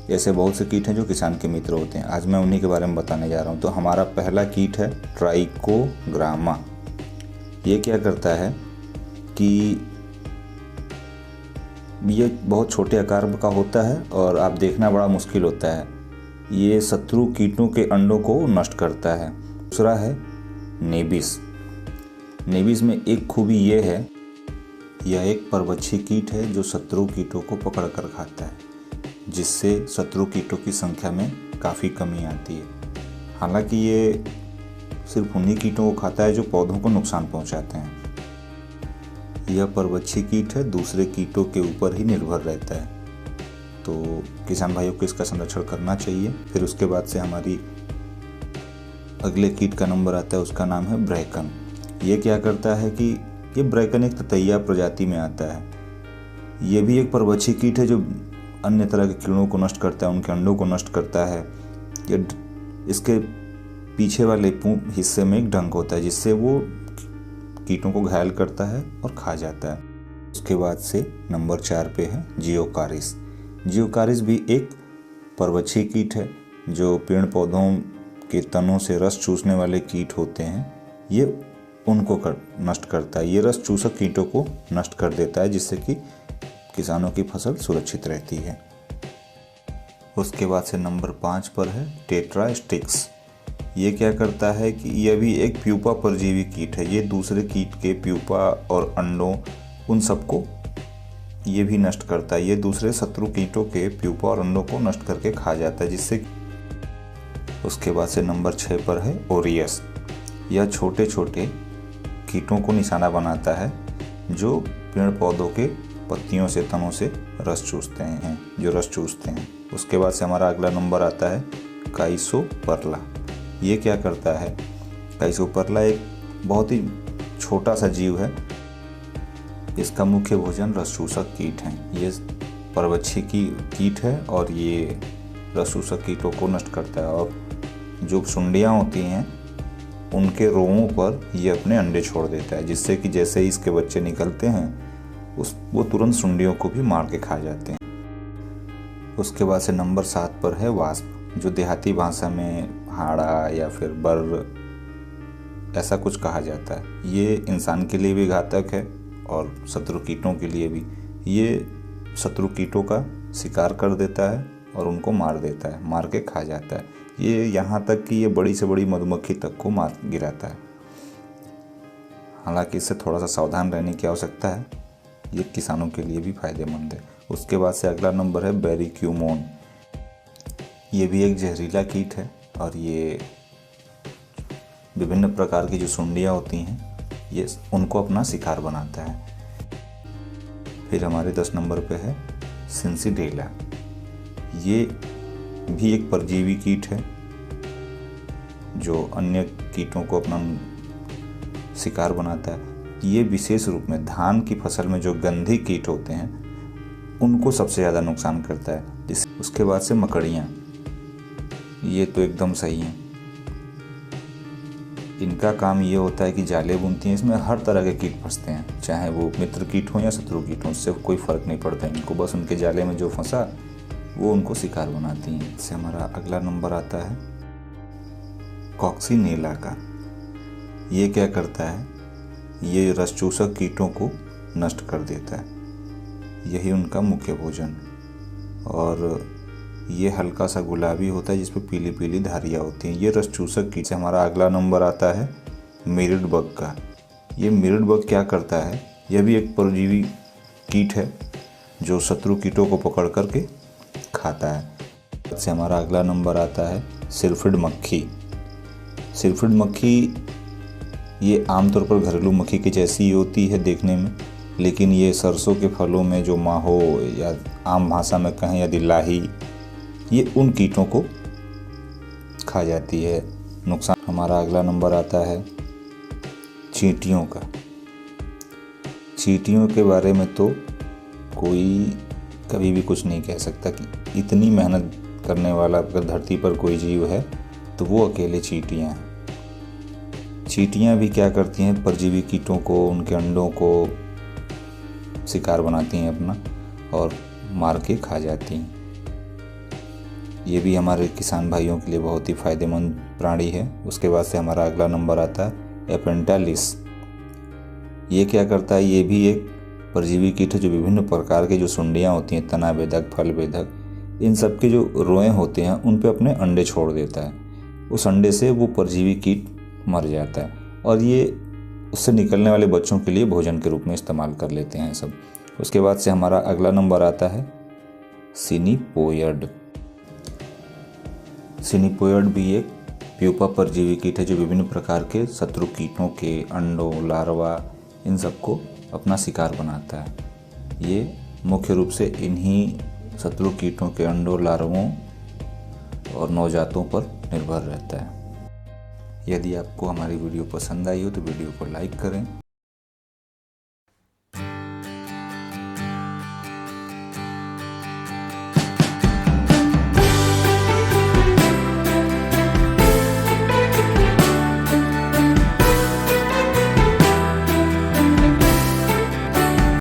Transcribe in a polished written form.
ऐसे बहुत से कीट हैं जो किसान के मित्र होते हैं। आज मैं उन्हीं के बारे में बताने जा रहा हूँ। तो हमारा पहला कीट है ट्राइकोग्रामा। ये क्या करता है कि ये बहुत छोटे आकार का होता है और आप देखना बड़ा मुश्किल होता है। ये शत्रु कीटों के अंडों को नष्ट करता है। दूसरा है नेबिस। नेबिस में एक खूबी ये है, यह एक परभक्षी कीट है जो शत्रु कीटों को पकड़ कर खाता है, जिससे शत्रु कीटों की संख्या में काफ़ी कमी आती है। हालांकि ये सिर्फ उन्हीं कीटों को खाता है जो पौधों को नुकसान पहुंचाते हैं। यह परभक्षी कीट है, दूसरे कीटों के ऊपर ही निर्भर रहता है। तो किसान भाइयों को इसका संरक्षण करना चाहिए। फिर उसके बाद से हमारी अगले कीट का नंबर आता है, उसका नाम है ब्रैकन। ये क्या करता है कि ये ब्रैकन एक ततैया प्रजाति में आता है। ये भी एक परभक्षी कीट है जो अन्य तरह के कीड़ों को नष्ट करता है, उनके अंडों को नष्ट करता है। ये इसके पीछे वाले हिस्से में एक डंक होता है जिससे वो कीटों को घायल करता है और खा जाता है। उसके बाद से नंबर 4 पे है जियोकारिस। जियोकारिस भी एक परभक्षी कीट है जो पेड़ पौधों के तनों से रस चूसने वाले कीट होते हैं। ये उनको नष्ट करता है। ये रस चूसक कीटों को नष्ट कर देता है, जिससे कि किसानों की फसल सुरक्षित रहती है। उसके बाद से नंबर 5 पर है टेट्रास्टिक्स। ये क्या करता है कि यह भी एक प्यूपा परजीवी कीट है। ये दूसरे कीट के प्यूपा और अंडों उन सबको ये भी नष्ट करता है। ये दूसरे शत्रु कीटों के प्यूपा और अंडों को नष्ट करके खा जाता है, जिससे उसके बाद से नंबर 6 पर है ओरियस। यह छोटे छोटे कीटों को निशाना बनाता है जो पेड़ पौधों के पत्तियों से तनों से रस चूसते हैं। उसके बाद से हमारा अगला नंबर आता है काइसोपर्ला। ये क्या करता है? काइसोपर्ला एक बहुत ही छोटा सा जीव है। इसका मुख्य भोजन रस चूसक कीट हैं। ये परभक्षी की कीट है और ये रस चूसक कीटों को नष्ट करता है। और जो सुंडियाँ होती हैं उनके रोमों पर ये अपने अंडे छोड़ देता है, जिससे कि जैसे ही इसके बच्चे निकलते हैं वो तुरंत सुंडियों को भी मार के खा जाते हैं। उसके बाद से नंबर 7 पर है वास्प, जो देहाती भाषा में हाड़ा या फिर बर ऐसा कुछ कहा जाता है। ये इंसान के लिए भी घातक है और शत्रु कीटों के लिए भी। ये शत्रु कीटों का शिकार कर देता है और उनको मार देता है, मार के खा जाता है। ये यहाँ तक कि ये बड़ी से बड़ी मधुमक्खी तक को मार गिराता है। हालांकि इससे थोड़ा सा सावधान रहने की आवश्यकता है। ये किसानों के लिए भी फायदेमंद है। उसके बाद से अगला नंबर है बेरिक्यूमोन। ये भी एक जहरीला कीट है और ये विभिन्न प्रकार की जो सुंडियाँ होती हैं ये उनको अपना शिकार बनाता है। फिर हमारे 10 नंबर पे है सिंसिडेला। ये भी एक परजीवी कीट है जो अन्य कीटों को अपना शिकार बनाता है। ये विशेष रूप में धान की फसल में जो गंधी कीट होते हैं उनको सबसे ज़्यादा नुकसान करता है। उसके बाद से मकड़ियाँ, ये तो एकदम सही हैं। इनका काम ये होता है कि जाले बुनती हैं। इसमें हर तरह के कीट फंसते हैं, चाहे वो मित्र कीट हो या शत्रु कीट हो, उससे कोई फ़र्क नहीं पड़ता इनको। बस उनके जाले में जो फंसा वो उनको शिकार बनाती हैं। इससे हमारा अगला नंबर आता है कॉक्सिनेला का। ये क्या करता है? ये रस चूसक कीटों को नष्ट कर देता है। यही उनका मुख्य भोजन। और ये हल्का सा गुलाबी होता है जिसपे पीली पीली धारियाँ होती हैं। ये रस चूसक कीट से हमारा अगला नंबर आता है मिरिड बग का। ये मिरिड बग क्या करता है? यह भी एक परजीवी कीट है जो शत्रु कीटों को पकड़ करके खाता है। इससे हमारा अगला नंबर आता है सिरफिड मक्खी। सिरफिड मक्खी ये आमतौर पर घरेलू मक्खी की जैसी ही होती है देखने में, लेकिन ये सरसों के फलों में जो माहो या आम भाषा में कहें यदि लाही, ये उन कीटों को खा जाती है। नुकसान हमारा अगला नंबर आता है चींटियों का। चींटियों के बारे में तो कोई कभी भी कुछ नहीं कह सकता कि इतनी मेहनत करने वाला अगर धरती पर कोई जीव है तो वो अकेले चींटियाँ हैं। चींटियाँ भी क्या करती हैं? परजीवी कीटों को, उनके अंडों को शिकार बनाती हैं अपना और मार के खा जाती हैं। ये भी हमारे किसान भाइयों के लिए बहुत ही फायदेमंद प्राणी है। उसके बाद से हमारा अगला नंबर आता है एपेंटालिस। ये क्या करता है, ये भी एक परजीवी कीट है जो विभिन्न प्रकार के जो सुंडियाँ होती हैं, तना बेधक, फल बेधक, इन सब के जो रोए होते हैं उन पे अपने अंडे छोड़ देता है। उस अंडे से वो परजीवी कीट मर जाता है और ये उससे निकलने वाले बच्चों के लिए भोजन के रूप में इस्तेमाल कर लेते हैं सब। उसके बाद से हमारा अगला नंबर आता है सिनिपोयड। सिनिपोयड भी एक प्यूपा परजीवी कीट है जो विभिन्न प्रकार के शत्रु कीटों के अंडों, लार्वा, इन सबको अपना शिकार बनाता है। ये मुख्य रूप से इन्हीं शत्रु कीटों के अंडों, लार्वों और नवजातों पर निर्भर रहता है। यदि आपको हमारी वीडियो पसंद आई हो तो वीडियो को लाइक करें।